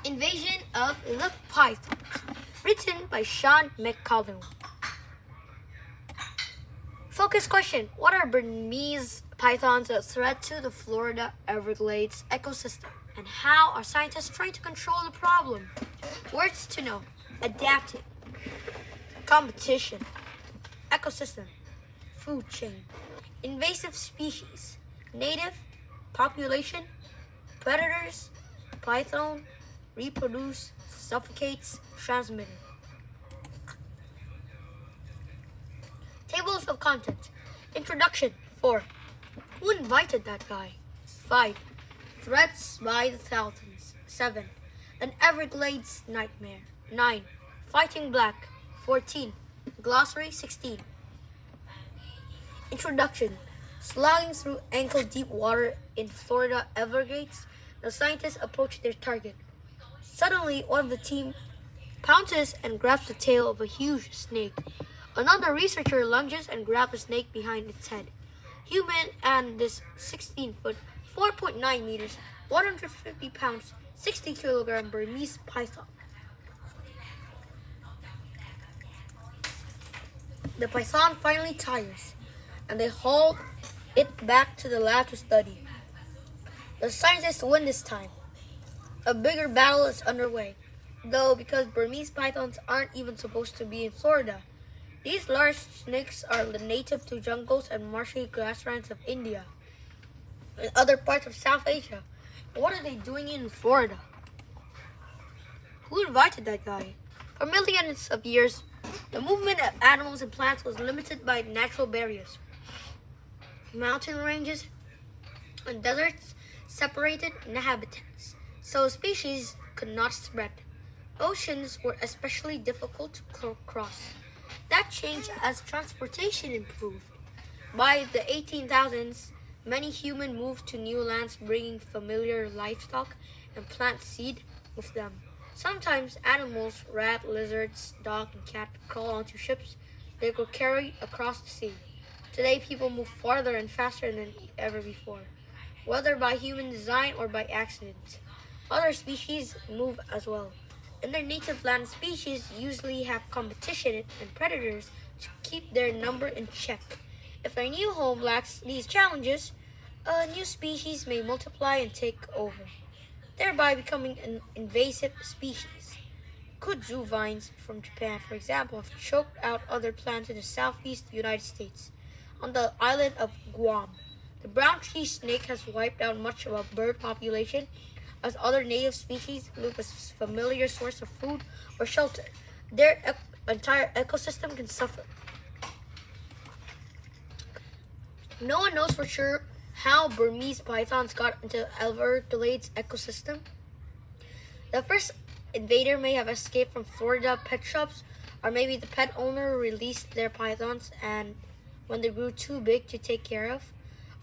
Invasion of the Pythons, written by Sean McCallum. Focus question: what are Burmese pythons a threat to the Florida Everglades ecosystem? And how are scientists trying to control the problem? Words to know: adapting, competition, ecosystem, food chain, invasive species, native, population, predators, python, reproduce, suffocates, transmitted. Tables of contents. Introduction 4. Who invited that guy? 5. Threats by the thousands. 7. An Everglades nightmare. 9. Fighting Black. 14. Glossary 16. Introduction. Slogging through ankle-deep water in Florida Everglades, the scientists approach their target. Suddenly, one of the team pounces and grabs the tail of a huge snake. Another researcher lunges and grabs the snake behind its head. Human and this 16-foot, 4.9 meters, 150 pounds, 60-kilogram Burmese python. The python finally tires, and they haul it back to the lab to study. The scientists win this time. A bigger battle is underway, though, because Burmese pythons aren't even supposed to be in Florida. These large snakes are native to jungles and marshy grasslands of India and other parts of South Asia. What are they doing in Florida? Who invited that guy? For millions of years, the movement of animals and plants was limited by natural barriers. Mountain ranges and deserts separated inhabitants, so species could not spread. Oceans were especially difficult to cross. That changed as transportation improved. By the 18,000s, many humans moved to new lands, bringing familiar livestock and plant seed with them. Sometimes animals, rat, lizards, dog, and cat crawl onto ships they could carry across the sea. Today, people move farther and faster than ever before, whether by human design or by accident. Other species move as well. In their native land, species usually have competition and predators to keep their number in check. If their new home lacks these challenges, a new species may multiply and take over, thereby becoming an invasive species. Kudzu vines from Japan, for example, have choked out other plants in the southeast United States. On the island of Guam, the brown tree snake has wiped out much of a bird population, as other native species look as a familiar source of food or shelter. Their entire ecosystem can suffer. No one knows for sure how Burmese pythons got into Everglades ecosystem. The first invader may have escaped from Florida pet shops, or maybe the pet owner released their pythons and when they grew too big to take care of.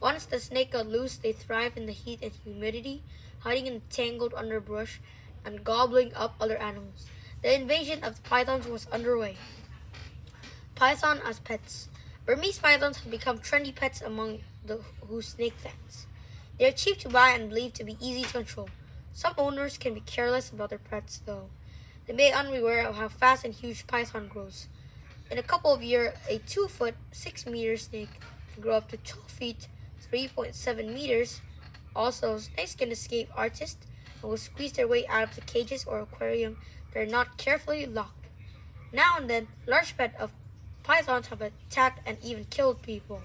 Once the snake got loose, they thrive in the heat and humidity, hiding in tangled underbrush and gobbling up other animals. The invasion of the pythons was underway. Python as pets. Burmese pythons have become trendy pets among the snake fans. They are cheap to buy and believed to be easy to control. Some owners can be careless about their pets, though. They may be unaware of how fast and huge python grows. In a couple of years, a 2-foot, 6-meter snake can grow up to 12 feet, 3.7 meters. Also, snakes can escape artists and will squeeze their way out of the cages or aquarium that are not carefully locked. Now and then, large pets of pythons have attacked and even killed people.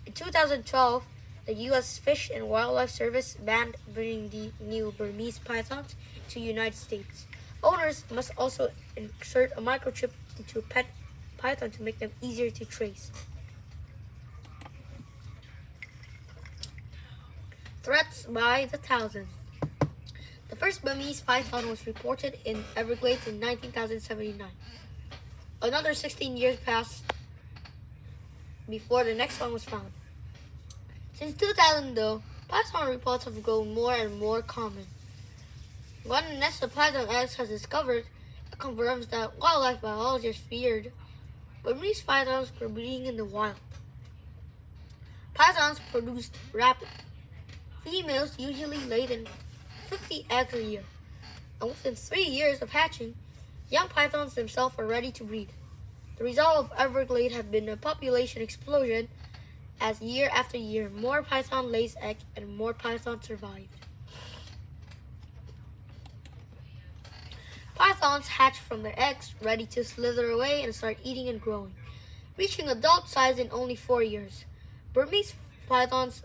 In 2012, the U.S. Fish and Wildlife Service banned bringing the new Burmese pythons to the United States. Owners must also insert a microchip into a pet python to make them easier to trace. Threats by the thousands. The first Burmese python was reported in Everglades in 1979. Another 16 years passed before the next one was found. Since 2000, though, python reports have grown more and more common. One nest of python eggs has discovered, it confirms that wildlife biologists feared Burmese pythons were breeding in the wild. Pythons produce rapidly. Females usually lay than 50 eggs a year. and within 3 years of hatching, young pythons themselves are ready to breed. The result of Everglades has been a population explosion as year after year more python lays eggs and more pythons survive. Pythons hatch from their eggs, ready to slither away and start eating and growing, reaching adult size in only 4 years. Burmese pythons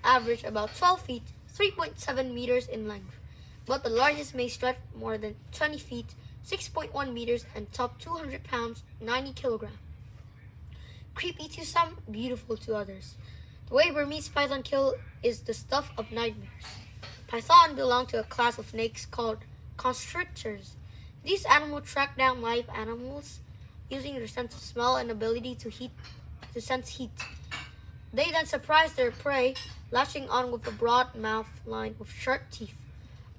average about 12 feet, 3.7 meters in length, but the largest may stretch more than 20 feet, 6.1 meters, and top 200 pounds, 90 kilograms. Creepy to some, beautiful to others. The way Burmese python kill is the stuff of nightmares. Python belong to a class of snakes called constrictors. These animals track down live animals using their sense of smell and ability to sense heat. They then surprise their prey, latching on with a broad mouth lined with sharp teeth.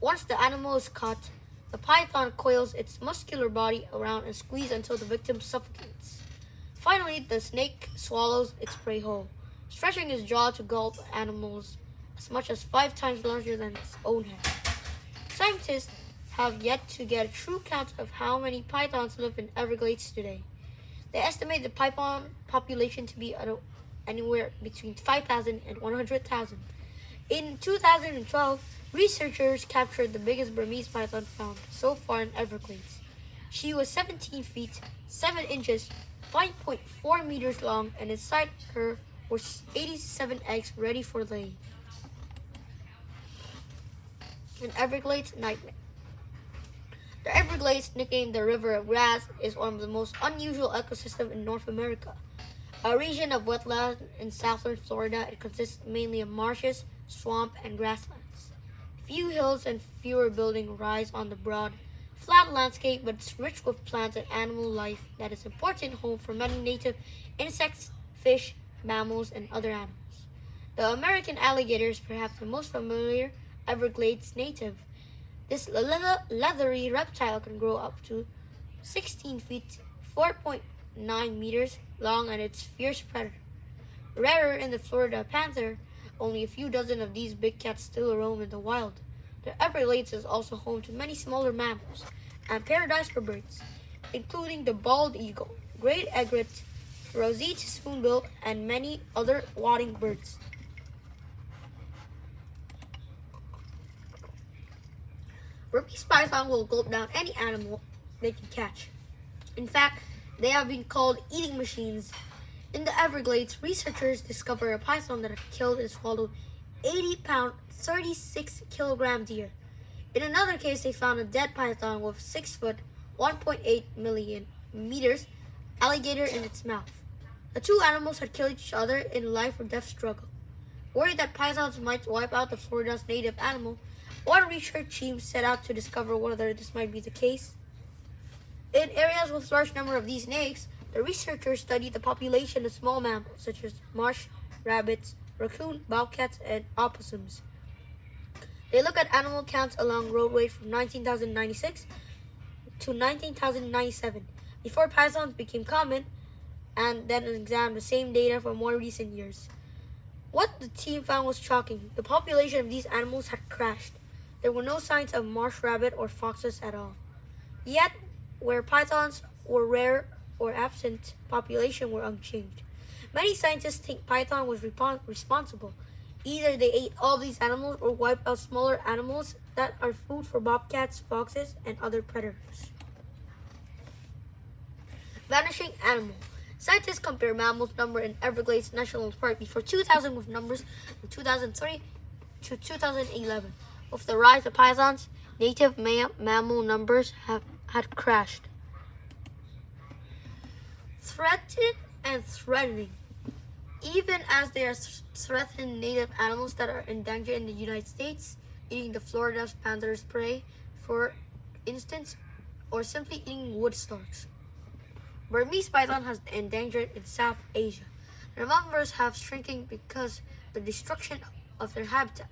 Once the animal is caught, the python coils its muscular body around and squeezes until the victim suffocates. Finally, the snake swallows its prey whole, stretching its jaw to gulp animals as much as 5 times larger than its own head. Scientists have yet to get a true count of how many pythons live in Everglades today. They estimate the python population to be anywhere between 5,000 and 100,000. In 2012, researchers captured the biggest Burmese python found so far in Everglades. She was 17 feet, 7 inches, 5.4 meters long, and inside her were 87 eggs ready for laying. An Everglades nightmare. The Everglades, nicknamed the River of Grass, is one of the most unusual ecosystems in North America. A region of wetland in southern Florida, it consists mainly of marshes, swamp, and grasslands. Few hills and fewer buildings rise on the broad, flat landscape, but it's rich with plants and animal life that is an important home for many native insects, fish, mammals, and other animals. The American alligator is perhaps the most familiar Everglades native. This leathery reptile can grow up to 16 feet, 4.9 meters long, and its fierce predator. Rarer in the Florida panther, only a few dozen of these big cats still roam in the wild. The Everglades is also home to many smaller mammals and paradise for birds, including the bald eagle, great egret, roseate spoonbill, and many other wading birds. Burmese python will gulp down any animal they can catch. In fact, they have been called eating machines. In the Everglades, researchers discovered a python that had killed and swallowed 80-pound, 36-kilogram deer. In another case, they found a dead python with 6 foot, 1.8 million meters alligator in its mouth. The two animals had killed each other in a life or death struggle. Worried that pythons might wipe out the Florida's native animal, one research team set out to discover whether this might be the case. In areas with large number of these snakes, the researchers studied the population of small mammals such as marsh rabbits, raccoon, bobcats, and opossums. They looked at animal counts along roadways from 19,096 to 19,097, before pythons became common, and then examined the same data for more recent years. What the team found was shocking. The population of these animals had crashed. There were no signs of marsh rabbit or foxes at all. Yet, where pythons were rare or absent, population were unchanged. Many scientists think python was responsible. Either they ate all these animals or wiped out smaller animals that are food for bobcats, foxes, and other predators. Vanishing animal. Scientists compare mammals' number in Everglades National Park before 2000 with numbers from 2003 to 2011. With the rise of pythons, native mammal numbers had crashed. Threatened and threatening. Even as they are threatening native animals that are endangered in the United States, eating the Florida's panther's prey, for instance, or simply eating wood stalks. Burmese python has endangered in South Asia. Their numbers have shrinking because of the destruction of their habitat.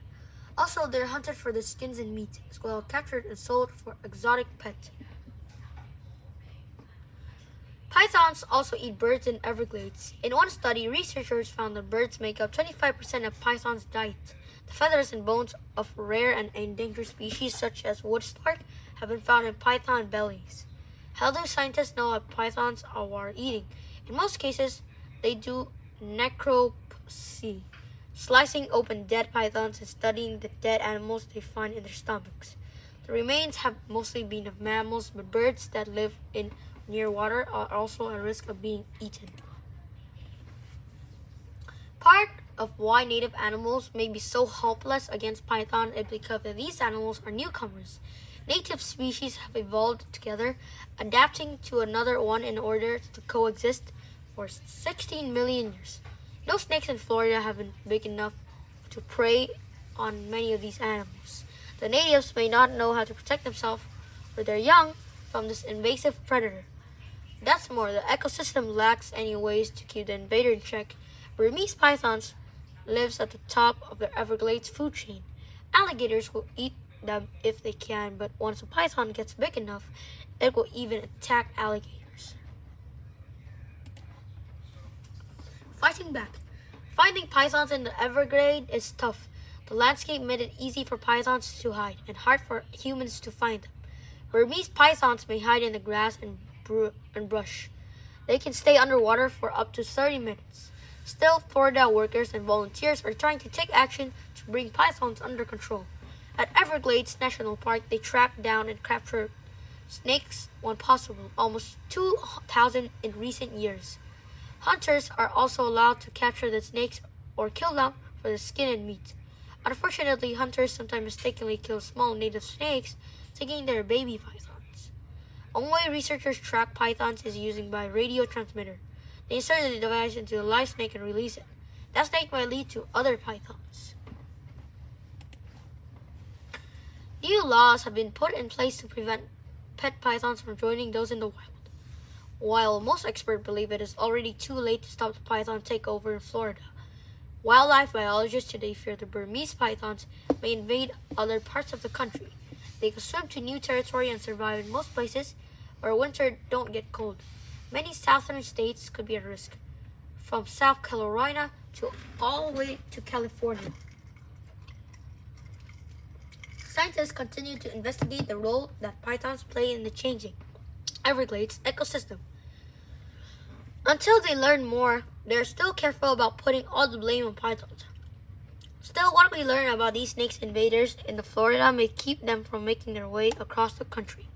Also, they're hunted for their skins and meat, as well as captured and sold for exotic pet. Pythons also eat birds in Everglades. In one study, researchers found that birds make up 25% of pythons' diet. The feathers and bones of rare and endangered species such as wood stork have been found in python bellies. How do scientists know what pythons are eating? In most cases, they do necropsy, slicing open dead pythons and studying the dead animals they find in their stomachs. The remains have mostly been of mammals, but birds that live in near water are also at risk of being eaten. Part of why native animals may be so helpless against python is because these animals are newcomers. Native species have evolved together, adapting to another one in order to coexist for 16 million years. No snakes in Florida have been big enough to prey on many of these animals. The natives may not know how to protect themselves or their young from this invasive predator. That's more, the ecosystem lacks any ways to keep the invader in check. Burmese pythons lives at the top of the Everglades food chain. Alligators will eat them if they can, but once a python gets big enough, it will even attack alligators. Fighting back. Finding pythons in the Everglades is tough. The landscape made it easy for pythons to hide and hard for humans to find them. Burmese pythons may hide in the grass and brush. They can stay underwater for up to 30 minutes. Still, Florida workers and volunteers are trying to take action to bring pythons under control. At Everglades National Park, they track down and capture snakes when possible, almost 2,000 in recent years. Hunters are also allowed to capture the snakes or kill them for the skin and meat. Unfortunately, hunters sometimes mistakenly kill small native snakes, thinking they're baby pythons. One way researchers track pythons is using by radio transmitter. They insert the device into a live snake and release it. That snake might lead to other pythons. New laws have been put in place to prevent pet pythons from joining those in the wild. While most experts believe it is already too late to stop the python takeover in Florida, wildlife biologists today fear the Burmese pythons may invade other parts of the country. They can swim to new territory and survive in most places where winter don't get cold. Many southern states could be at risk, from South Carolina to all the way to California. Scientists continue to investigate the role that pythons play in the changing Everglades ecosystem. Until they learn more, they are still careful about putting all the blame on pythons. Still, what we learn about these snakes invaders in the Florida may keep them from making their way across the country.